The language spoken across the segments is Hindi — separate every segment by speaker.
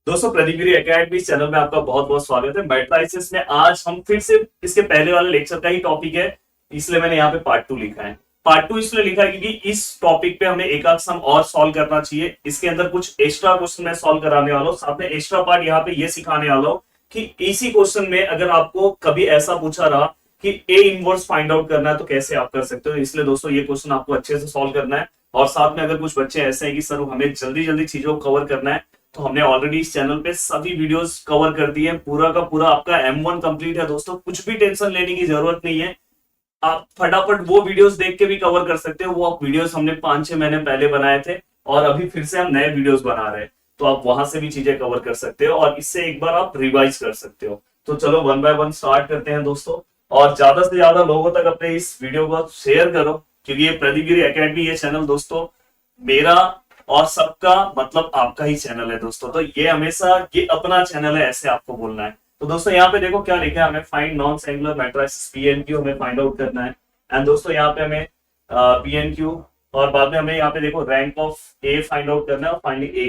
Speaker 1: दोस्तों प्रदीप एकेडमी चैनल में आपका बहुत बहुत स्वागत है। मैट्राइसिस में आज हम फिर से इसके पहले वाले लेक्चर का ही टॉपिक है, इसलिए मैंने यहाँ पे पार्ट 2 लिखा है। पार्ट 2 इसलिए लिखा है क्योंकि इस टॉपिक पे हमें एक आध सम और सॉल्व करना चाहिए। इसके अंदर कुछ एक्स्ट्रा क्वेश्चन मैं सॉल्व कराने वाला हूँ, साथ में एक्स्ट्रा पार्ट यहाँ पे ये सिखाने वाला हूँ कि इसी क्वेश्चन में अगर आपको कभी ऐसा पूछा रहा कि ए इनवर्स फाइंड आउट करना है तो कैसे आप कर सकते हो। इसलिए दोस्तों ये क्वेश्चन आपको अच्छे से सॉल्व करना है। और साथ में अगर कुछ बच्चे ऐसे हैं कि सर हमें जल्दी जल्दी चीजों को कवर करना है, तो हमने ऑलरेडी इस चैनल पे सभी वीडियोस कवर कर दिए हैं। पूरा का पूरा आपका M1 कंप्लीट है दोस्तों, कुछ भी टेंशन लेने की जरूरत नहीं है। आप फटाफट वो वीडियोस देख के भी कवर कर सकते हो। वो आप वीडियोस हमने 5-6 महीने पहले बनाए थे और अभी फिर से हम नए वीडियोस बना रहे हैं, तो आप वहां से भी चीजें कवर कर सकते हो और इससे एक बार आप रिवाइज कर सकते हो। तो चलो 1 बाय 1 स्टार्ट करते हैं दोस्तों। और ज्यादा से ज्यादा लोगों तक अपने इस वीडियो को शेयर करो, क्योंकि ये प्रदीप गिरी एकेडमी ये चैनल दोस्तों मेरा और सबका मतलब आपका ही चैनल है दोस्तों। तो ये हमेशा ये अपना चैनल है, ऐसे आपको बोलना है। तो दोस्तों यहाँ पे देखो क्या लिखा है, हमें फाइंड नॉन सिंगुलर मैट्रिक्स पीएनक्यू हमें फाइंड आउट करना है। एंड दोस्तों यहाँ पे हमें पीएनक्यू और बाद में हमें यहाँ पे देखो rank of A find out करना है और फाइनली ए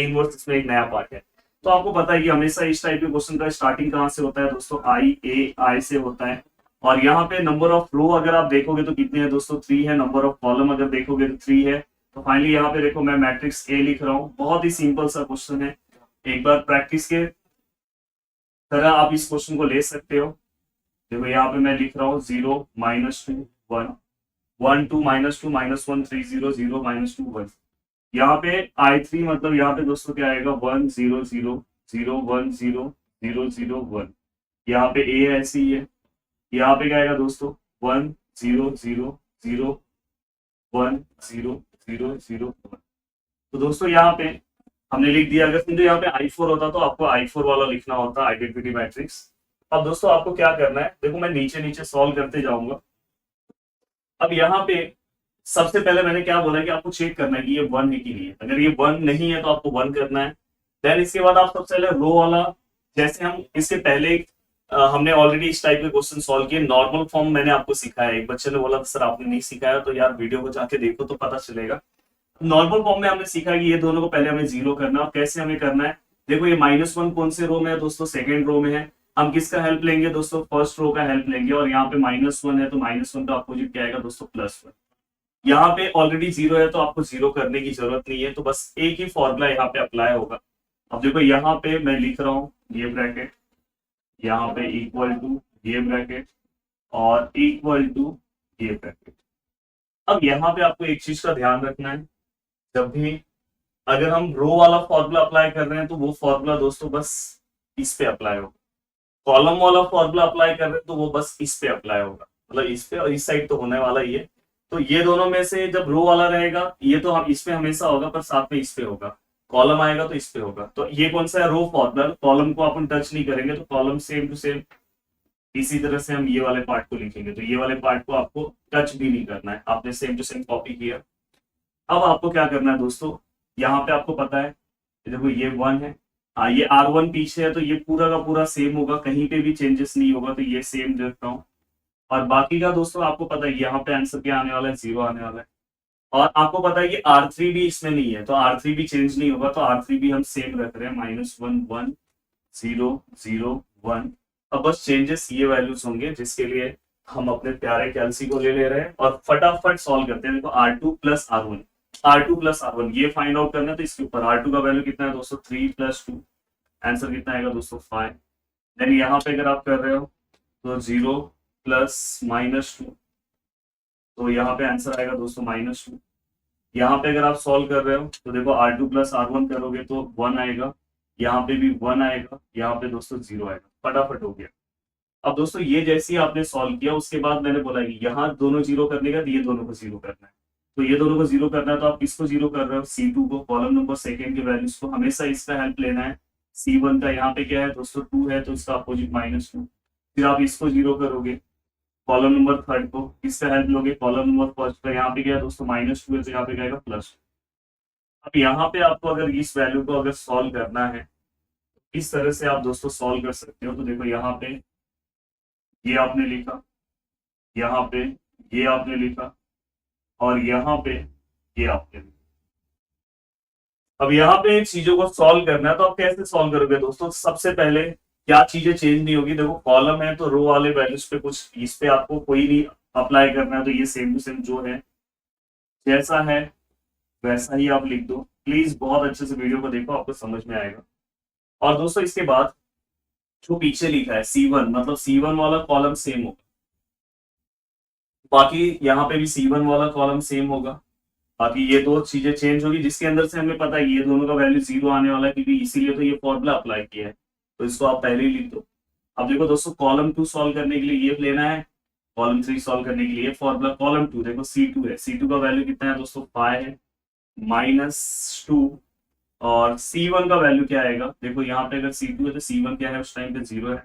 Speaker 1: इनवर्स इसमें एक नया पार्ट है। तो आपको पता है कि हमेशा इस टाइप के क्वेश्चन का स्टार्टिंग कहाँ से होता है दोस्तों, आई से होता है। और यहाँ पे नंबर ऑफ रो अगर आप देखोगे तो कितने हैं दोस्तों, 3 है। नंबर ऑफ कॉलम अगर देखोगे तो 3 है। तो फाइनली यहाँ पे देखो मैं मैट्रिक्स ए लिख रहा हूँ। बहुत ही सिंपल सा क्वेश्चन है, एक बार प्रैक्टिस के तरह आप इस क्वेश्चन को ले सकते हो। देखो यहाँ पे मैं लिख रहा हूँ 0 -2 1 1 2 -2 -1 3 0 0 -2 1। यहाँ पे I3 मतलब यहाँ पे दोस्तों क्या आएगा 1 0 0 0 1 0 0 0 1। यहाँ पे ए ऐसी ही है। यहाँ पे क्या आएगा दोस्तों 1 0 0 0 1 0 0 0 1। तो दोस्तों यहाँ पे हमने लिख दिया। अगर समझो यहाँ पे I4 होता तो आपको I4 वाला लिखना होता, आइडेंटिटी मैट्रिक्स। अब दोस्तों आपको क्या करना है, देखो मैं नीचे नीचे सॉल्व करते जाऊंगा। अब यहाँ पे सबसे पहले मैंने क्या बोला कि आपको चेक करना है कि ये 1 है कि नहीं है। अगर ये 1 नहीं है तो आपको 1 करना है। देन इसके बाद आप सबसे पहले रो वाला, जैसे हम इसके पहले हमने ऑलरेडी इस टाइप के क्वेश्चन सॉल्व किए। नॉर्मल फॉर्म मैंने आपको सिखाया, एक बच्चे ने बोला सर आपने नहीं सिखाया, तो यार वीडियो को जाके देखो तो पता चलेगा। नॉर्मल फॉर्म में हमने सीखा कि ये दोनों को पहले हमें जीरो करना है। और कैसे हमें करना है, देखो ये -1 कौन से रो में है दोस्तों, सेकंड रो में है। हम किसका हेल्प लेंगे दोस्तों, फर्स्ट रो का हेल्प लेंगे। और यहाँ पे -1 है तो -1 का अपोजिट क्या आएगा दोस्तों, +1। यहाँ पे ऑलरेडी 0 है तो आपको जीरो करने की जरूरत नहीं है, तो बस एक ही फॉर्मूला यहाँ पे अप्लाई होगा। अब देखो यहाँ पे मैं लिख रहा हूँ ये ब्रैकेट, यहाँ पे इक्वल टू ये ब्रैकेट और इक्वल टू ये ब्रैकेट। अब यहाँ पे आपको एक चीज का ध्यान रखना है, जब भी अगर हम रो वाला फॉर्मूला अप्लाई कर रहे हैं तो वो फॉर्मूला दोस्तों बस इस पे अप्लाई होगा। कॉलम वाला फॉर्मूला अप्लाई कर रहे हैं तो वो बस इस पे अप्लाई होगा, मतलब इस पे और इस साइड तो होने वाला ही है। तो ये दोनों में से जब रो वाला रहेगा ये तो हम इस पे हमेशा होगा, पर साथ में इस पे होगा। कॉलम आएगा तो इस पे होगा। तो ये कौन सा है, रो फॉर्मूला। कॉलम को अपन टच नहीं करेंगे, तो कॉलम सेम टू सेम इसी तरह से हम ये वाले पार्ट को लिखेंगे। तो ये वाले पार्ट को आपको टच भी नहीं करना है, आपने सेम टू सेम कॉपी किया। अब आपको क्या करना है दोस्तों, यहाँ पे आपको पता है देखो ये 1 है। हाँ ये R1 पीछे है तो ये पूरा का पूरा सेम होगा, कहीं पे भी चेंजेस नहीं होगा, तो ये सेम रखता हूँ। और बाकी का दोस्तों आपको पता है यहाँ पे आंसर क्या आने वाला है, 0 आने वाला है। और आपको पता है कि R3 भी इसमें नहीं है तो R3 भी चेंज नहीं होगा, तो R3 भी हम सेम रख रहे हैं, -1 1 0 0 1। अब बस चेंजेस ये वैल्यूज होंगे जिसके लिए हम अपने प्यारे कैल्सी को ले ले रहे हैं और फटाफट सॉल्व करते हैं। देखो R2 + R1, R2 + R1 ये फाइंड आउट करना है। तो इसके ऊपर R2 का वैल्यू कितना है दोस्तों, 3 + 2, आंसर कितना आएगा दोस्तों 5। देन यहाँ पे अगर आप कर रहे हो तो 0 + -2, तो यहाँ पे आंसर आएगा दोस्तों -2। यहाँ पे अगर आप सॉल्व कर रहे हो तो देखो R2 + R1 करोगे तो 1 आएगा, यहाँ पे भी 1 आएगा, यहाँ पे दोस्तों 0 आएगा। फटाफट हो गया। अब दोस्तों ये जैसे ही आपने सॉल्व किया उसके बाद मैंने बोला कि यहाँ दोनों जीरो करने का, ये दोनों को जीरो करना है। तो ये दोनों को जीरो करना है तो आप किसको जीरो कर रहे हो, C2 को, कॉलम नंबर सेकंड के वैल्यूज को हमेशा इसका हेल्प लेना है। C1 का यहाँ पे क्या है दोस्तों 2 है तो इसका अपोजिट -2। फिर आप इसको जीरो करोगे, कॉलम नंबर थर्ड को किसका हेल्प लोगे, कॉलम नंबर फर्स्ट का। यहाँ पे क्या है दोस्तों -2 है तो यहाँ पे क्या आएगा +2। अब यहाँ पे आपको अगर इस वैल्यू को अगर सॉल्व करना है, इस तरह से आप दोस्तों सॉल्व कर सकते हो। तो देखो यहाँ पे ये आपने लिखा, यहाँ पे ये आपने लिखा और यहाँ पे ये आपने लिखा। अब यहाँ पे चीजों को सॉल्व करना है, तो आप कैसे सॉल्व करोगे दोस्तों? सबसे पहले क्या चीजें चेंज नहीं होगी, देखो कॉलम है तो रो वाले वैल्यूज पे कुछ इस पे आपको कोई नहीं अप्लाई करना है, तो ये सेम टू सेम जो है जैसा है वैसा ही आप लिख दो। प्लीज बहुत अच्छे से वीडियो को देखो, आपको समझ में आएगा। और दोस्तों इसके बाद जो पीछे लिखा है C1, मतलब C1 वाला कॉलम सेम होगा, बाकी यहाँ पे भी C1 वाला कॉलम सेम होगा। बाकी ये दो चीजें चेंज होगी, जिसके अंदर से हमें पता है ये दोनों का वैल्यू 0 आने वाला है, क्योंकि इसीलिए तो ये फॉर्मूला अप्लाई किया है, तो इसको आप पहले ही लिख दो। अब देखो दोस्तों, कॉलम 2 सॉल्व करने के लिए ये लेना है, कॉलम 3 सॉल्व करने के लिए फॉर्मूला। कॉलम 2 देखो C2 है, C2 का वैल्यू कितना है दोस्तों? 5 है, -2। और C1 का वैल्यू क्या आएगा? देखो यहाँ पे अगर C2 है तो C1 क्या है उस टाइम पे 0 है।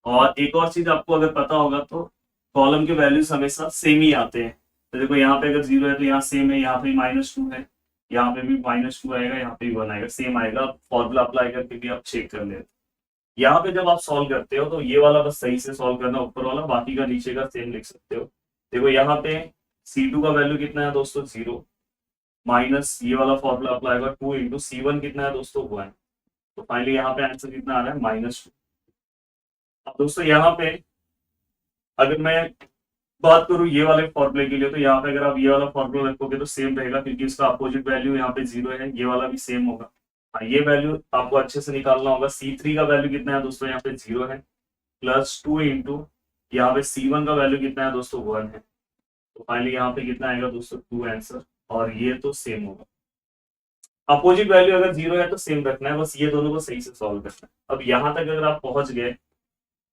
Speaker 1: और एक और चीज आपको अगर पता होगा तो कॉलम के वैल्यूज हमेशा सेम ही आते हैं, तो देखो यहाँ पे अगर 0 है तो यहाँ सेम है, यहाँ पे -2 है, यहाँ पे भी -2 आएगा, यहाँ पे भी 1 आएगा, सेम आएगा। फॉर्मूला अप्लाई करके भी आप चेक कर ले। यहाँ पे जब आप सॉल्व करते हो तो ये वाला बस सही से सॉल्व करना, ऊपर वाला, बाकी का नीचे का सेम लिख सकते हो। देखो यहाँ पे C2 का वैल्यू कितना है दोस्तों? 0, माइनस ये वाला फॉर्मूला अप्लाई होगा 2 इंटू C1 कितना है दोस्तों? 1। तो फाइनली यहाँ पे आंसर कितना आ रहा है? -2। अब दोस्तों यहाँ पे अगर मैं बात करूं ये वाले फॉर्मूले के लिए, तो यहाँ पे अगर आप ये वाला फॉर्मूला रखोगे तो सेम रहेगा, क्योंकि इसका अपोजिट वैल्यू यहाँ पे 0 है, ये वाला भी सेम होगा। हाँ, ये वैल्यू आपको अच्छे से निकालना होगा। C3 का वैल्यू कितना है दोस्तों? यहाँ पे 0 है, +2 इंटू यहाँ पे C1 का वैल्यू कितना है दोस्तों? 1 है। तो फाइनली यहाँ पे कितना आएगा दोस्तों? 2 आंसर। और ये तो सेम होगा, अपोजिट वैल्यू अगर 0 है तो सेम रखना है, बस ये दोनों को सही से सॉल्व करना है। अब यहाँ तक अगर आप पहुंच गए,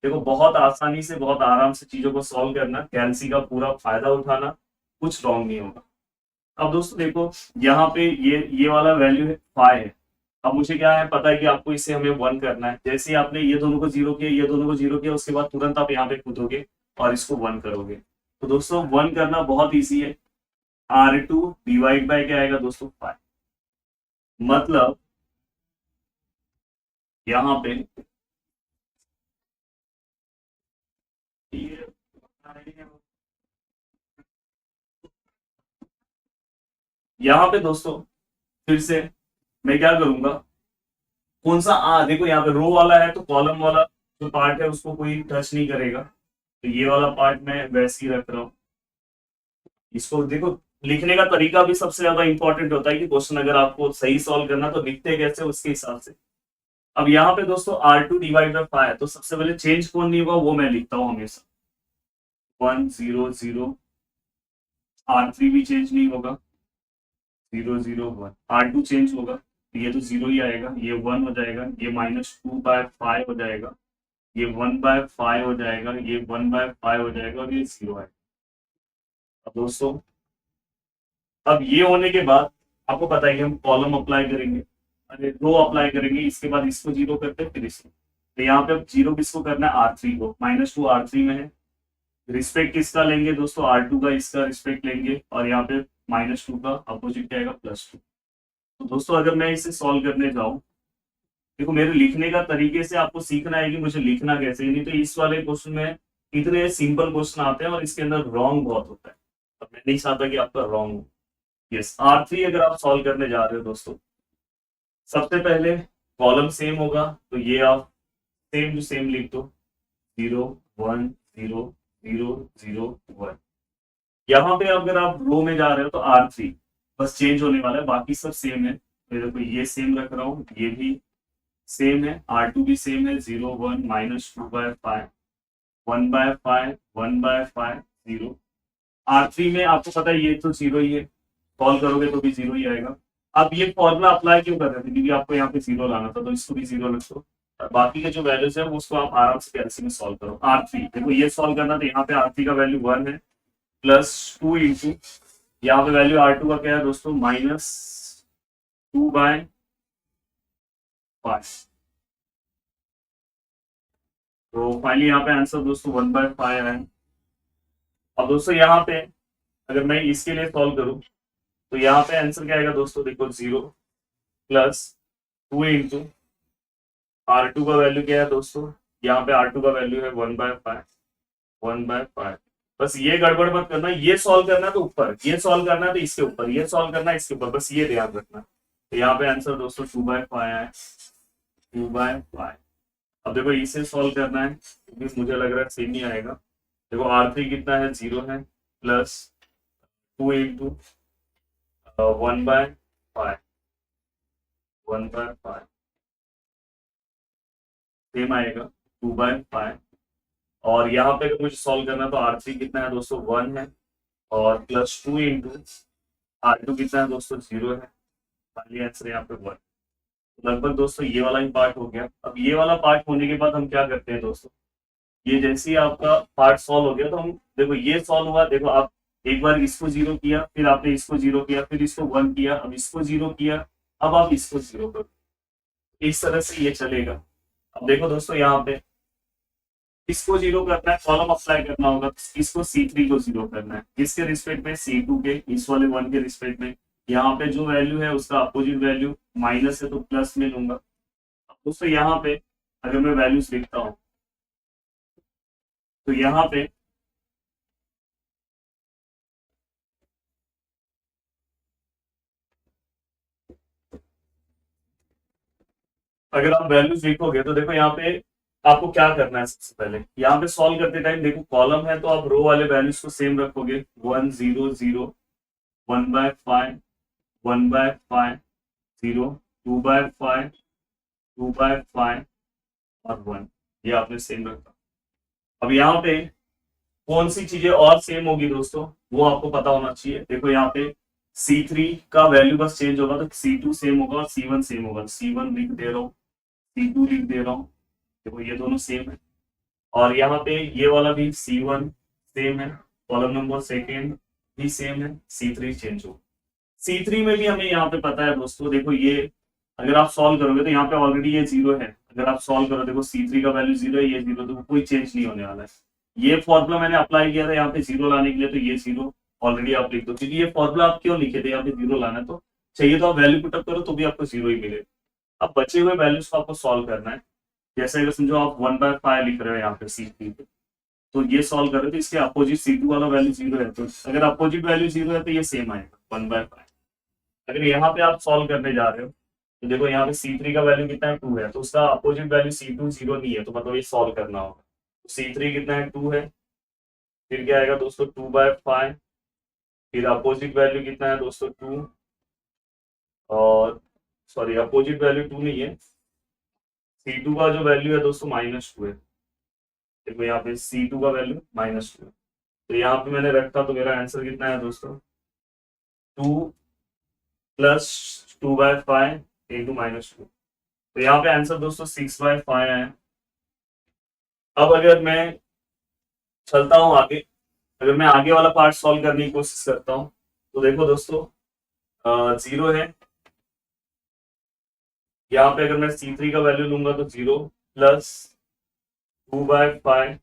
Speaker 1: देखो बहुत आसानी से बहुत आराम से चीजों को सॉल्व करना, कैलसी का पूरा फायदा उठाना, कुछ रॉन्ग नहीं होगा। अब दोस्तों देखो यहाँ पे ये वाला वैल्यू है 5 है। अब मुझे क्या है पता है कि आपको इसे हमें 1 करना है। जैसे ही आपने ये दोनों को 0 किया, ये दोनों को 0 किया, उसके बाद तुरंत आप यहाँ पे कूदोगे और इसको 1 करोगे। तो दोस्तों 1 करना बहुत ईजी है। R2 डिवाइड बाय क्या आएगा दोस्तों? 5। मतलब यहाँ पे यहाँ पे दोस्तों फिर से मैं क्या करूंगा, कौन सा देखो यहाँ पे रो वाला है तो कॉलम वाला जो पार्ट है उसको कोई टच नहीं करेगा, तो ये वाला पार्ट मैं वैसे ही रख रहा हूँ। इसको देखो लिखने का तरीका भी सबसे ज्यादा इंपॉर्टेंट होता है कि क्वेश्चन अगर आपको सही सॉल्व करना तो लिखते कैसे उसके हिसाब से। अब यहाँ पे दोस्तों R2 डिवाइड बाय 5 है, तो सबसे पहले चेंज कौन नहीं होगा वो मैं लिखता हूँ हमेशा, 1 0 0। R3 भी चेंज नहीं होगा, 0 0 1। R2 चेंज होगा, ये तो 0 ही आएगा, ये 1 हो जाएगा, ये -2/5 हो जाएगा, ये 1/5 हो जाएगा, ये 1/5 हो जाएगा, और ये 0 आएगा। अब दोस्तों अब ये होने के बाद आपको पता है कि हम कॉलम अप्लाई करेंगे, अरे रो अप्लाई करेंगे, इसके बाद इसको 0 करते हैं, फिर इसको। तो यहाँ पे अब 0 किसको करना है? R3 को। -2 R3 में है, रिस्पेक्ट किसका लेंगे दोस्तों? R2 का, इसका रिस्पेक्ट लेंगे, और यहाँ पे -2 का अपोजिट क्या आएगा? +2। तो दोस्तों अगर मैं इसे सॉल्व करने जाऊं, देखो मेरे लिखने का तरीके से आपको सीखना है कि मुझे लिखना कैसे, नहीं तो इस वाले क्वेश्चन में इतने सिंपल क्वेश्चन आते हैं और इसके अंदर रॉन्ग बहुत होता है, अब मैं नहीं चाहता कि आपका रॉन्ग हो। यस, R3 अगर आप सॉल्व करने जा रहे हो दोस्तों, सबसे पहले कॉलम सेम होगा, तो ये आप सेम टू सेम लिख दो, 0 1 0 0 0 1। यहाँ पे अगर आप रो में जा रहे हो तो R3 बस चेंज होने वाला है, बाकी सब सेम है। तो देखो ये सेम रख रहा हूँ, ये भी सेम है, R2 भी सेम है, 0 1 -2/5 1/5 1/5 0। R3 में आपको पता है ये तो 0 ही है, सॉल्व करोगे तो भी 0 ही आएगा। अब ये फॉर्मूला अप्लाई क्यों कर रहे थे? क्योंकि आपको यहाँ पे 0 लाना था, तो इसको भी 0 रख दो, बाकी के जो वैल्यूज है उसको आप आराम से कैलसी में सॉल्व करो। R3 देखो ये सॉल्व करना, तो यहाँ पे R3 का वैल्यू 1 है, +2 इंटू यहाँ पे वैल्यू R2 का क्या है दोस्तों? -2/5। तो फाइनली यहाँ पे आंसर दोस्तों 1/5 है। अब दोस्तों यहाँ पे अगर मैं इसके लिए सॉल्व करूं तो यहाँ पे आंसर क्या आएगा दोस्तों? देखो 0 +2 इंटू R2 का वैल्यू क्या है दोस्तों? यहाँ पे R2 का वैल्यू है 1/5 1/5। बस ये गड़बड़ मत करना, ये सॉल्व करना है तो ऊपर, ये सॉल्व करना है तो इसके ऊपर, ये सॉल्व करना है इसके ऊपर, बस ये ध्यान रखना। तो यहाँ पे आंसर दोस्तों 2/5 है, 2/5। अब देखो इसे सॉल्व करना है, क्योंकि मुझे लग रहा है सेम ही आएगा। देखो R3 कितना है, 0 है, प्लस 2 इंटू 1/5, 1/5 सेम आएगा 2/5। और यहाँ पे अगर मुझे सॉल्व करना है तो R3 कितना है दोस्तों, 1 है, और प्लस 2 इंटू R2 कितना है दोस्तों, 0 है। फाइनली आंसर यहाँ पे 1। लगभग दोस्तों ये वाला ही पार्ट हो गया। अब ये वाला पार्ट होने के बाद हम क्या करते हैं दोस्तों, ये जैसे ही आपका पार्ट सॉल्व हो गया तो हम देखो ये सॉल्व हुआ, देखो आप एक बार इसको 0 किया, फिर आपने इसको 0 किया, फिर इसको 1 किया, अब इसको 0 किया, अब आप इसको 0 करो, इस तरह से ये चलेगा। अब देखो दोस्तों यहाँ पे इसको 0 करना है, कॉलम अप्लाई करना होगा, इसको C3 को 0 करना है, किसके रिस्पेक्ट में, C2 के, इस वाले 1 के रिस्पेक्ट में। यहाँ पे जो वैल्यू है उसका अपोजिट वैल्यू माइनस है तो प्लस में लूंगा। अब दोस्तों यहाँ पे अगर मैं वैल्यूज लिखता हूँ तो यहाँ पे अगर आप वैल्यूज लिखोगे तो देखो यहाँ पे आपको क्या करना है। सबसे पहले यहाँ पे सॉल्व करते टाइम देखो कॉलम है तो आप रो वाले वैल्यूज को सेम रखोगे, 1 0 0, 1/5, 1/5, 0, 2/5, 2/5 और 1, ये आपने सेम रखा। अब यहाँ पे कौन सी चीजें और सेम होगी दोस्तों, वो आपको पता होना चाहिए। देखो यहाँ पे C3 का वैल्यू बस चेंज होगा तो C2 सेम होगा और C1 सेम होगा, C1 लिख दे रहा हूँ, C2 लिख दे रहा हूँ। देखो ये दोनों सेम है। और यहाँ पे ये वाला भी C1 सेम है, कॉलम नंबर सेकेंड भी सेम है, C3 चेंज हो। C3 में भी हमें यहाँ पे पता है दोस्तों, देखो ये अगर आप सॉल्व करोगे तो यहाँ पे ऑलरेडी ये 0 है। अगर आप सॉल्व करो देखो C3 का वैल्यू 0 है, ये 0, तो कोई चेंज नहीं होने वाला है। ये फॉर्मूला मैंने अप्लाई किया था यहाँ पे 0 लाने के लिए, तो ये 0 ऑलरेडी आप लिख दो, क्योंकि ये फॉर्मूला आप क्यों लिखे थे, यहाँ पे 0 लाना है तो चाहिए तो आप वैल्यू पुटअप करो तो भी आपको 0 ही मिलेगा। अब बचे हुए वैल्यूज को आपको सॉल्व करना है। जैसे अगर समझो आप 1/5 लिख रहे हो यहाँ पे C3 पे, तो ये सॉल्व कर रहे हो तो इसके अपोजिट C2 वाला वैल्यू 0 है, तो अगर अपोजिट वैल्यू 0 है तो ये सेम आएगा 1/5। अगर यहाँ पे आप सॉल्व करने जा रहे हो तो देखो यहाँ पे C3 का वैल्यू कितना है, 2 है, तो उसका अपोजिट वैल्यू C2 0 नहीं है, तो मतलब ये सॉल्व करना होगा। तो C3 कितना है, 2 है, फिर क्या आएगा दोस्तों 2/5, फिर अपोजिट वैल्यू कितना है दोस्तों 2, और सॉरी अपोजिट वैल्यू 2 नहीं है, C2 का जो वैल्यू है दोस्तों -2 है। देखो यहाँ पे C2 का वैल्यू -2 है, तो यहाँ पे मैंने रखा तो मेरा आंसर कितना है दोस्तों 2 प्लस 2/5 इंटू -2, तो यहाँ पे आंसर दोस्तों 6/5 है। अब अगर मैं चलता हूँ आगे, अगर मैं आगे वाला पार्ट सॉल्व करने की कोशिश करता हूँ तो देखो दोस्तों 0 है, यहाँ पे अगर मैं C3 का वैल्यू लूंगा तो 0 प्लस 2/5,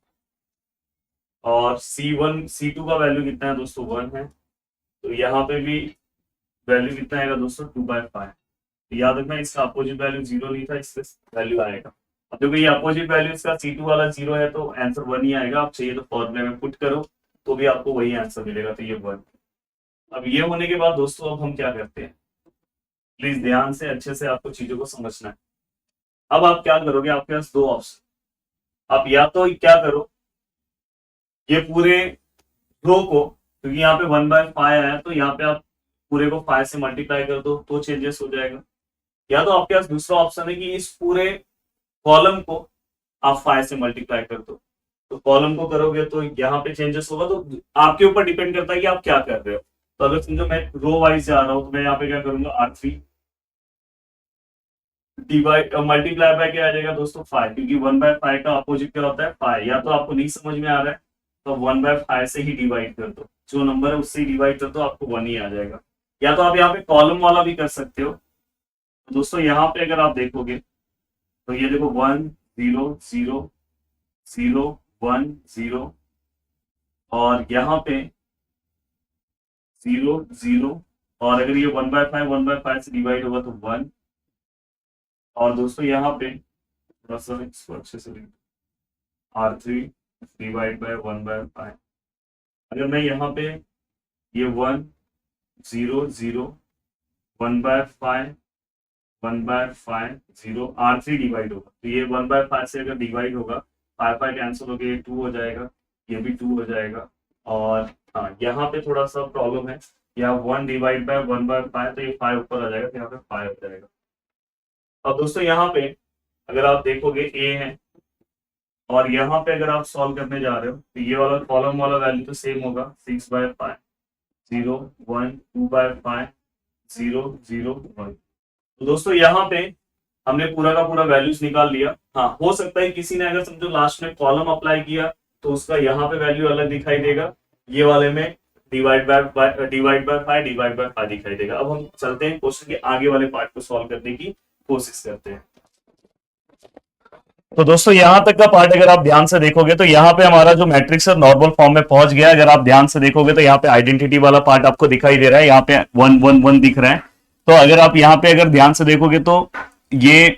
Speaker 1: और C2 का वैल्यू कितना है दोस्तों 1 है, तो यहाँ पे भी वैल्यू कितना आएगा दोस्तों 2/5। याद रखना इसका अपोजिट वैल्यू 0 नहीं था, इससे वैल्यू आएगा। अब देखो ये अपोजिट वैल्यू इसका C2 वाला 0 है तो आंसर 1 ही आएगा। आप चाहिए तो फॉर्मूले में पुट करो तो भी आपको वही आंसर मिलेगा, तो ये 1। अब ये होने के बाद दोस्तों अब हम क्या करते हैं, प्लीज ध्यान से अच्छे से आपको चीजों को समझना है। अब आप क्या करोगे, आपके पास दो ऑप्शन, आप या तो क्या करो, ये पूरे रो को, क्योंकि यहाँ पे 1/5 आया है तो यहाँ पे आप पूरे को 5 से मल्टीप्लाई कर दो तो चेंजेस हो जाएगा। या तो आपके पास दूसरा ऑप्शन है कि इस पूरे कॉलम को आप 5 से मल्टीप्लाई कर दो, तो कॉलम को करोगे तो यहाँ पे चेंजेस होगा, तो आपके ऊपर डिपेंड करता है कि आप क्या कर रहे हो। तो अगर समझो मैं रो वाइज जा रहा हूँ तो मैं यहाँ पे क्या करूंगा, R3 डिवाइड मल्टीप्लाई बाय क्या आ जाएगा दोस्तों 5, क्योंकि 1/5 का अपोजिट क्या होता है 5। या तो आपको नहीं समझ में आ रहा है तो 1/5 से ही डिवाइड कर दो, जो नंबर है उससे ही डिवाइड कर दो, आपको 1 ही आ जाएगा। या तो आप यहाँ पे कॉलम वाला भी कर सकते हो। तो दोस्तों यहाँ पे अगर आप देखोगे तो ये देखो 1 0 0 0 1 0, और यहाँ पे 0 0, और अगर ये 1/5 से डिवाइड होगा तो 1। और दोस्तों यहाँ पे थोड़ा सा इसको अच्छे से R3 डिवाइड बाय 1/5। अगर मैं यहाँ पे ये 1 0 0 1/5 1/5 0 R3 डिवाइड होगा, तो ये 1/5 से अगर डिवाइड होगा 5 कैंसिल हो गया, ये 2 हो जाएगा, ये भी 2 हो जाएगा। और हाँ, यहाँ पे थोड़ा सा प्रॉब्लम है, यहाँ 1 डिवाइड बाय 1/5, तो ये 5 ऊपर आ जाएगा, तो यहाँ पे 5 हो जाएगा। अब दोस्तों यहाँ पे अगर आप देखोगे ए है, और यहाँ पे अगर आप सॉल्व करने जा रहे हो तो ये वाला कॉलम वाला वैल्यू तो सेम होगा, 6/5 0 1 2/5 0 0 1। तो दोस्तों यहाँ पे हमने पूरा का पूरा वैल्यूज निकाल लिया। हाँ, हो सकता है किसी ने अगर समझो लास्ट में कॉलम अप्लाई किया तो उसका यहाँ पे वैल्यू अलग दिखाई देगा, ये वाले में डिवाइड बाय 5 दिखाई देगा। अब हम चलते हैं क्वेश्चन के आगे वाले पार्ट को सॉल्व करने की कोशिश करते हैं। तो दोस्तों यहाँ तक का पार्ट अगर आप ध्यान से देखोगे तो यहाँ पे हमारा जो मैट्रिक्स है नॉर्मल फॉर्म में पहुंच गया। अगर आप ध्यान से देखोगे तो यहाँ पे आइडेंटिटी वाला पार्ट आपको दिखाई दे रहा है, यहाँ पे 1 1 1 दिख रहा है। तो अगर आप यहाँ पे अगर ध्यान से देखोगे तो ये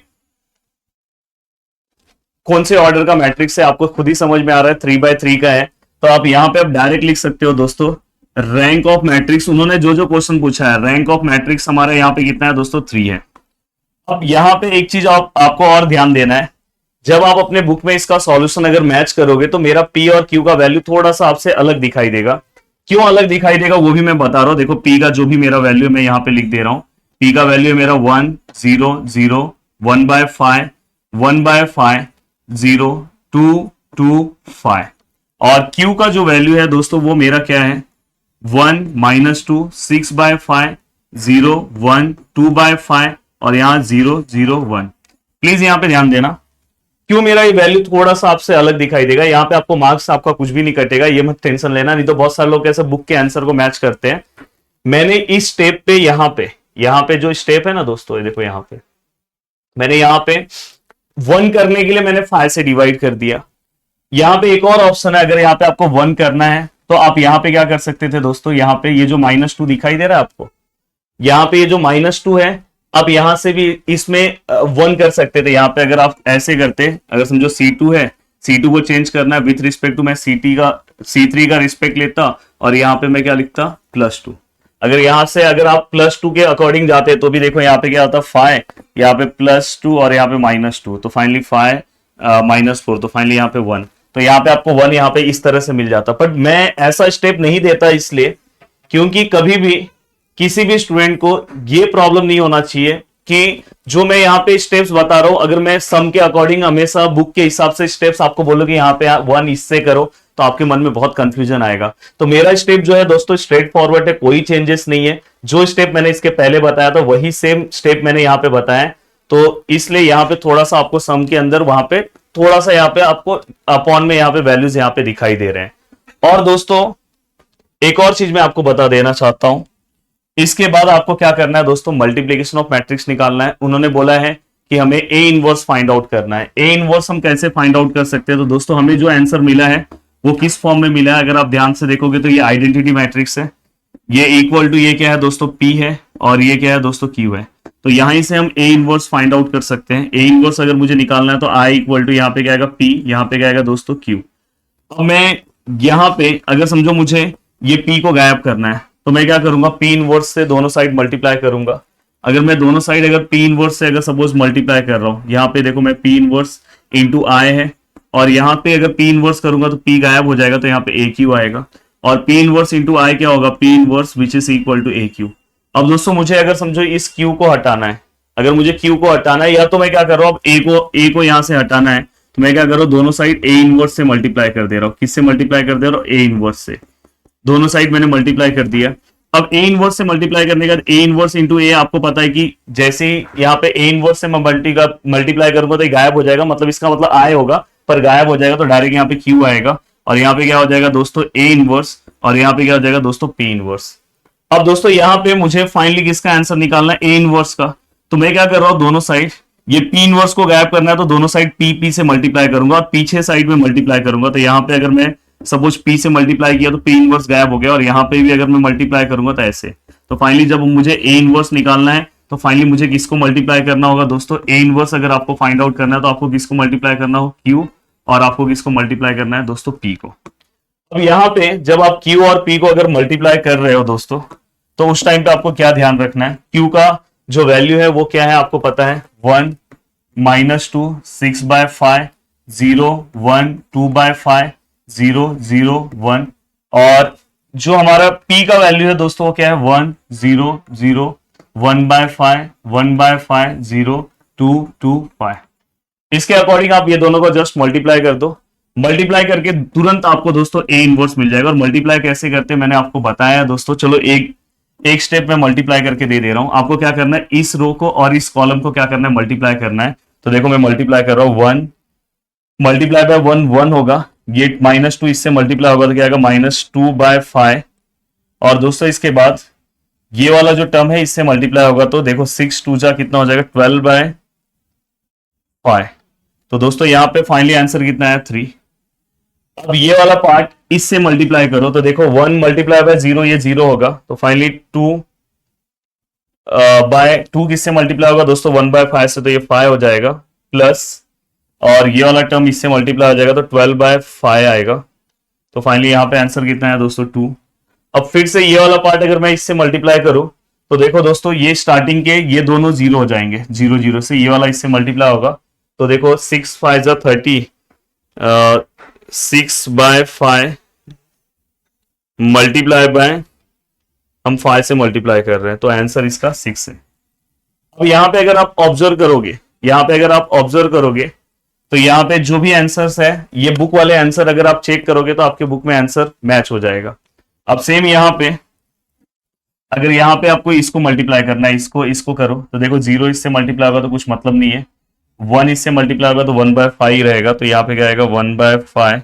Speaker 1: कौन से ऑर्डर का मैट्रिक्स है आपको खुद ही समझ में आ रहा है, 3/3 का है। तो आप यहाँ पे आप डायरेक्ट लिख सकते हो दोस्तों, रैंक ऑफ मैट्रिक्स, उन्होंने जो जो क्वेश्चन पूछा है रैंक ऑफ मैट्रिक्स हमारा यहाँ पे कितना है दोस्तों, 3 है। अब यहाँ पे एक चीज आपको और ध्यान देना है, जब आप अपने बुक में इसका सॉल्यूशन अगर मैच करोगे तो मेरा पी और क्यू का वैल्यू थोड़ा सा आपसे अलग दिखाई देगा। क्यों अलग दिखाई देगा वो भी मैं बता रहा हूं। देखो पी का जो भी मेरा वैल्यू मैं यहाँ पे लिख दे रहा हूं, पी का वैल्यू है मेरा 1 0 0 1/5 1/5 0 2 2 5, और क्यू का जो वैल्यू है दोस्तों वो मेरा क्या है, 1 -2 6/5 0 1 2/5 और यहाँ 0 0 1। प्लीज यहाँ पे ध्यान देना, क्यों मेरा ये वैल्यू थोड़ा सा आपसे अलग दिखाई देगा। यहाँ पे आपको मार्क्स आपका कुछ भी नहीं कटेगा, ये मत टेंशन लेना, नहीं तो बहुत सारे लोग ऐसे बुक के आंसर को मैच करते हैं। मैंने इस स्टेप पे यहाँ पे जो स्टेप है ना दोस्तों, ये देखो यहाँ पे मैंने यहाँ पे 1 करने के लिए मैंने 5 से डिवाइड कर दिया। यहाँ पे एक और ऑप्शन है, अगर यहाँ पे आपको 1 करना है तो आप यहाँ पे क्या कर सकते थे दोस्तों, यहाँ पे ये जो -2 दिखाई दे रहा है आपको, यहाँ पे ये जो -2 है, आप यहां से भी इसमें 1 कर सकते थे। यहाँ पे अगर आप ऐसे करते, अगर समझो C2 है, C2 को चेंज करना है विथ रिस्पेक्ट टू, मैं C3 का रिस्पेक्ट लेता और यहाँ पे मैं क्या लिखता +2। अगर यहाँ से अगर आप +2 के अकॉर्डिंग जाते तो भी देखो यहाँ पे क्या होता 5, यहाँ पे +2 और यहाँ पे -2, तो फाइनली 5 -4, तो फाइनली यहाँ पे 1, तो यहाँ पे आपको 1 यहाँ पे इस तरह से मिल जाता। बट मैं ऐसा स्टेप नहीं देता इसलिए क्योंकि कभी भी किसी भी स्टूडेंट को ये प्रॉब्लम नहीं होना चाहिए कि जो मैं यहाँ पे स्टेप्स बता रहा हूं, अगर मैं सम के अकॉर्डिंग हमेशा बुक के हिसाब से स्टेप्स आपको बोलो कि यहाँ पे 1 इससे करो, तो आपके मन में बहुत कंफ्यूजन आएगा। तो मेरा स्टेप जो है दोस्तों स्ट्रेट फॉरवर्ड है, कोई चेंजेस नहीं है। जो स्टेप मैंने इसके पहले बताया था वही सेम स्टेप मैंने यहाँ पे बताया, तो इसलिए यहाँ पे थोड़ा सा आपको सम के अंदर वहां पे थोड़ा सा यहाँ पे आपको अपॉन में यहाँ पे वैल्यूज यहाँ पे दिखाई दे रहे हैं। और दोस्तों एक और चीज मैं आपको बता देना चाहता हूं, इसके बाद आपको क्या करना है दोस्तों, मल्टीप्लिकेशन ऑफ मैट्रिक्स निकालना है। उन्होंने बोला है कि हमें ए इनवर्स फाइंड आउट करना है। ए इनवर्स हम कैसे फाइंड आउट कर सकते हैं, तो दोस्तों हमें जो आंसर मिला है वो किस फॉर्म में मिला है, अगर आप ध्यान से देखोगे तो ये आइडेंटिटी मैट्रिक्स है, ये इक्वल टू ये क्या है दोस्तों P है, और ये क्या है दोस्तों Q है। तो यहां से हम ए इनवर्स फाइंड आउट कर सकते हैं। ए इनवर्स अगर मुझे निकालना है तो I इक्वल टू यहाँ पे क्या आएगा P, यहाँ पे क्या आएगा दोस्तों Q। अब मैं यहाँ पे अगर समझो मुझे ये P को गायब करना है तो मैं क्या करूंगा, P इनवर्स से दोनों साइड मल्टीप्लाई करूंगा। अगर मैं दोनों साइड अगर P इनवर्स से अगर सपोज मल्टीप्लाई कर रहा हूं, यहाँ पे देखो मैं P इनवर्स इंटू I है, और यहाँ पे अगर P इनवर्स करूंगा तो P गायब हो जाएगा, तो यहाँ पे AQ आएगा, और P इनवर्स इंटू I क्या होगा, P inverse which is equal to AQ। अब दोस्तों मुझे अगर समझो इस Q को हटाना है, अगर मुझे Q को हटाना है, या तो मैं क्या कर रहा हूँ, A को यहाँ से हटाना है, तो मैं क्या कर रहा हूँ, दोनों साइड A इनवर्स से मल्टीप्लाई कर दे रहा हूँ। किससे मल्टीप्लाई कर दे रहा हूँ, A इनवर्स से। दोनों साइड मैंने मल्टीप्लाई कर दिया। अब A इनवर्स से मल्टीप्लाई करने का A इनवर्स इंटू A, आपको पता है कि जैसे ही यहाँ पे A इनवर्स से मैं मल्टीप्लाई करूंगा तो ये गायब हो जाएगा, मतलब इसका मतलब I होगा, पर गायब हो जाएगा तो डायरेक्ट यहाँ पे Q आएगा, और यहाँ पे क्या हो जाएगा दोस्तों A इनवर्स, और यहाँ पे क्या हो जाएगा दोस्तों P इनवर्स। अब दोस्तों यहाँ पे मुझे फाइनली किसका आंसर निकालना है, A इनवर्स का। तो मैं क्या कर रहा हूँ, दोनों साइड ये P इनवर्स को गायब करना है तो दोनों साइड P से मल्टीप्लाई करूंगा और पीछे साइड में मल्टीप्लाई करूंगा। तो यहाँ पे अगर मैं सपोज P से मल्टीप्लाई किया तो P इनवर्स गायब हो गया, और यहाँ पे भी अगर मैं मल्टीप्लाई करूंगा तो ऐसे। तो फाइनली जब मुझे A इनवर्स निकालना है तो फाइनली मुझे किसको मल्टीप्लाई करना होगा दोस्तों, A इनवर्स अगर आपको फाइंड आउट करना है तो आपको किसको मल्टीप्लाई करना हो, Q, और आपको किसको मल्टीप्लाई करना है दोस्तों, P को। अब यहाँ पे जब आप Q और P को अगर मल्टीप्लाई कर रहे हो दोस्तों, तो उस टाइम पे आपको क्या ध्यान रखना है, Q का जो वैल्यू है वो क्या है आपको पता है, 1 -2 6/5 0 1 2/5 0 0 1, और जो हमारा p का वैल्यू है दोस्तों वो क्या है 1 0 0 1/5 1/5 0 2 2 5। इसके अकॉर्डिंग आप ये दोनों को जस्ट मल्टीप्लाई कर दो, मल्टीप्लाई करके तुरंत आपको दोस्तों ए इनवर्स मिल जाएगा। और मल्टीप्लाई कैसे करते हैं मैंने आपको बताया दोस्तों, चलो एक स्टेप में मल्टीप्लाई करके दे दे रहा हूं। आपको क्या करना है, इस रो को और इस कॉलम को क्या करना है, मल्टीप्लाई करना है। तो देखो मैं मल्टीप्लाई कर रहा हूं, 1 मल्टीप्लाई बाय 1 1 होगा, ये -2 इससे मल्टीप्लाई होगा तो क्या आएगा -2/5, और दोस्तों इसके बाद ये वाला जो टर्म है इससे मल्टीप्लाई होगा तो देखो 6 2 जा कितना हो जाएगा 12/5। तो दोस्तों यहां पे फाइनली आंसर कितना है 3। अब ये वाला पार्ट इससे मल्टीप्लाई करो तो देखो 1 मल्टीप्लाई बाय 0 ये 0 होगा, तो फाइनली 2 किससे मल्टीप्लाई होगा दोस्तों 1/5 से, तो ये 5 हो जाएगा प्लस, और ये वाला टर्म इससे मल्टीप्लाई हो जाएगा तो 12/5 आएगा। तो फाइनली यहाँ पे आंसर कितना है दोस्तों 2। अब फिर से ये वाला पार्ट अगर मैं इससे मल्टीप्लाई करूं तो देखो दोस्तों ये स्टार्टिंग के ये दोनों 0 हो जाएंगे, 0 0 से ये वाला इससे मल्टीप्लाई होगा तो देखो 6 5 30 6/5 मल्टीप्लाई बाय हम 5 से मल्टीप्लाई कर रहे हैं तो आंसर इसका 6 है। अब यहां पे अगर आप ऑब्जर्व करोगे, तो यहाँ पे जो भी आंसर्स है ये बुक वाले आंसर अगर आप चेक करोगे तो आपके बुक में आंसर मैच हो जाएगा। अब सेम यहाँ पे अगर यहाँ पे आपको इसको मल्टीप्लाई करना है, इसको करो तो देखो 0 इससे मल्टीप्लाई होगा तो कुछ मतलब नहीं है, 1 इससे मल्टीप्लाई होगा तो 1/5 रहेगा, तो यहाँ पे क्या आएगा 1/5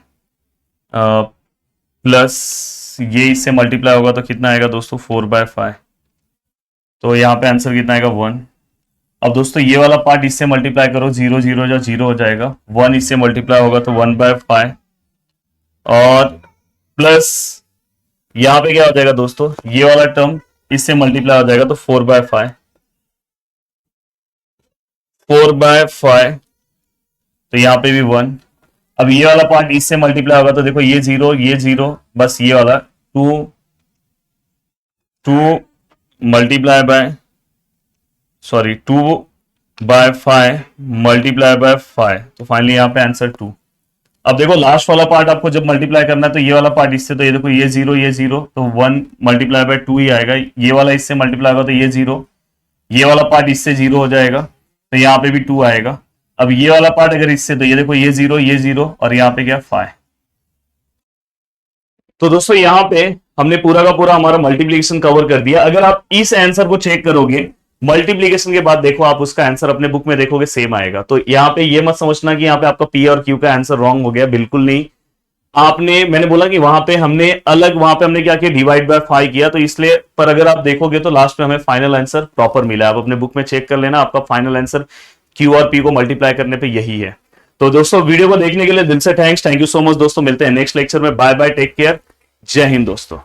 Speaker 1: प्लस ये इससे मल्टीप्लाई होगा तो कितना आएगा दोस्तों 4/5, तो यहाँ पे आंसर कितना आएगा 1। अब दोस्तों ये वाला पार्ट इससे मल्टीप्लाई करो, 0 0 जो 0 हो जाएगा, 1 इससे मल्टीप्लाई होगा तो 1/5, और प्लस यहां पे क्या हो जाएगा दोस्तों ये वाला टर्म इससे मल्टीप्लाई हो जाएगा तो 4/5 तो यहाँ पे भी 1। अब ये वाला पार्ट इससे मल्टीप्लाई होगा तो देखो ये 0 बस ये वाला 2 मल्टीप्लाई बाय 2/5 मल्टीप्लाई बाय 5, तो फाइनली यहाँ पे आंसर 2। अब देखो लास्ट वाला पार्ट आपको जब मल्टीप्लाई करना है तो ये वाला पार्ट इससे, तो ये देखो ये 0 तो 1 मल्टीप्लाई बाय 2 ही आएगा, ये वाला इससे मल्टीप्लाई होगा तो ये 0, ये वाला पार्ट इससे 0 हो जाएगा तो यहाँ पे भी 2 आएगा। अब ये वाला पार्ट अगर इससे, तो ये देखो ये 0 और यहाँ पे क्या 5। तो दोस्तों यहाँ पे हमने पूरा का पूरा हमारा मल्टीप्लीकेशन कवर कर दिया। अगर आप इस आंसर को चेक करोगे मल्टीप्लीकेशन के बाद, देखो आप उसका आंसर अपने बुक में देखोगे सेम आएगा। तो यहाँ पे ये मत समझना कि यहाँ पे आपका पी और क्यू का आंसर रॉन्ग हो गया, बिल्कुल नहीं। मैंने बोला कि वहां पे हमने क्या किया, डिवाइड बाय 5 किया, तो इसलिए, पर अगर आप देखोगे तो लास्ट में हमें फाइनल आंसर प्रॉपर मिला। आप अपने बुक में चेक कर लेना, आपका फाइनल आंसर क्यू और पी को मल्टीप्लाई करने पे यही है। तो दोस्तों वीडियो को देखने के लिए दिल से थैंक यू सो मच दोस्तों, मिलते हैं नेक्स्ट लेक्चर में। बाय बाय, टेक केयर, जय हिंद दोस्तों।